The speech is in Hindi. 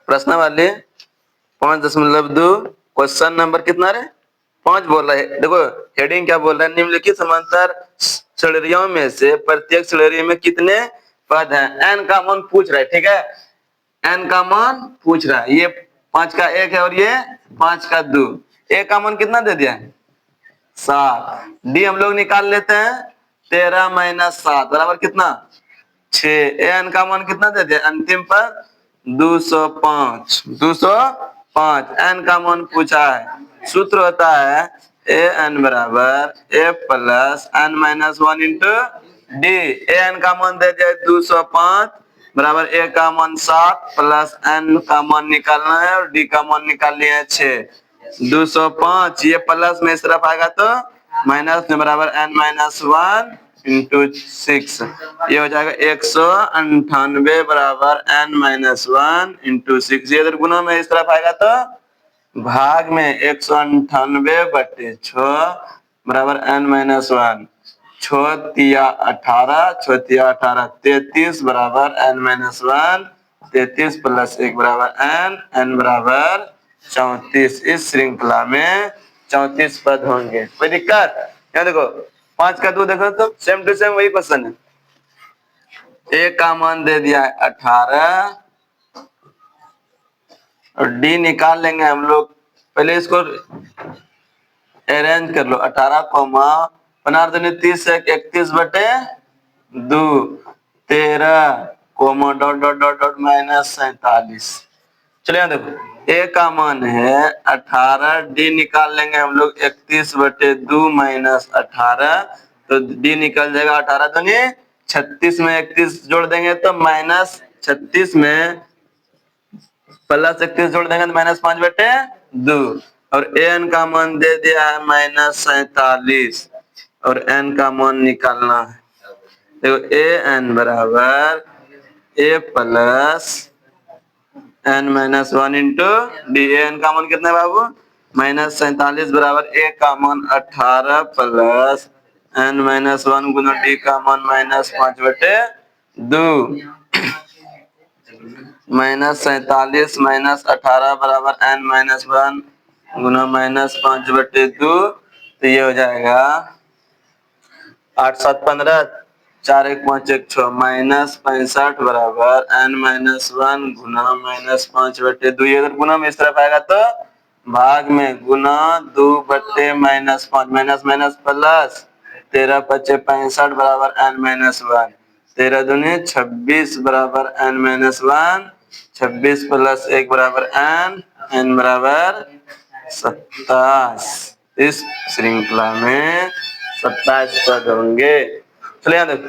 प्रश्न वाले 5.2 क्वेश्चन नंबर कितना रे 5 बोल रहा है। देखो हेडिंग क्या बोल रहा है, निम्नलिखित समांतर श्रेणियों में से प्रत्येक श्रेणी में कितने पद हैं, एन का मान पूछ रहा है। ठीक है, एन का मान पूछ रहा है। ये 5 का 1 है और ये 5 का 2। ए का मान कितना दे दिया है 7। डी हम लोग निकाल लेते हैं 13 - 7 बराबर कितना 6। एन का मान कितना दे दिया अंतिम पर 205। 205 एन का मान पूछा है। सूत्र होता है ए एन बराबर a plus n minus 1 into d. A n का मान दे दिया 205 बराबर ए का मान 7 प्लस एन का मान निकालना है और डी का मान निकाल लिया है 6। 205 ये प्लस में इस तरफ आएगा तो माइनस में बराबर एन माइनस 1 इंटू 6। ये हो जाएगा 198 बराबर एन माइनस 1 इंटू 6। ये इधर गुना में इस तरफ आएगा तो भाग में 198/6 बराबर एन माइनस 1। 6 तिया 18, 6 तिया 18 33 बराबर एन माइनस 1। 33 प्लस 1 बराबर एन, एन बराबर 34। इस श्रृंखला में 34 पद होंगे। कोई दिक्कत? यहाँ देखो 5 का 2 देखो तो सेम टू सेम वही क्वेश्चन है। ए का मान दे दिया है 18 और डी निकाल लेंगे हम लोग। पहले इसको अरेंज कर लो। 18 comma 15 - 31 13 comma dot dot dot dot -47। चलिए यहाँ देखो ए का मान है 18, डी निकाल लेंगे हम लोग 31/2 - 18 तो डी निकल जाएगा 18 दूनी 36 में 31 जोड़ देंगे तो -36 में प्लस 31 जोड़ देंगे तो -5/2 और एन का मान दे दिया है -47 और एन का मान निकालना है। देखो ए एन बराबर a plus n minus 1 into d. N का मान कितना है बाबू -47 बराबर ए का मान 18 प्लस एन माइनस 1 गुना डी का मान -5/2। -47 - 18 बराबर एन माइनस 1 गुना -5/2। तो ये हो जाएगा 8 7 15 4 1 5 1 6 -65 बराबर एन माइनस 1 गुना -5/2। ये अगर गुना में इस तरफ आएगा तो भाग में गुना 2/-5 माइनस माइनस प्लस 13 × 5 = 65 बराबर एन माइनस 1। 13 दूनी 26 बराबर एन माइनस 1। 26 प्लस 1 बराबर एन, एन बराबर 27। इस श्रृंखला में 27 पद होंगे। चलिए यहाँ देखो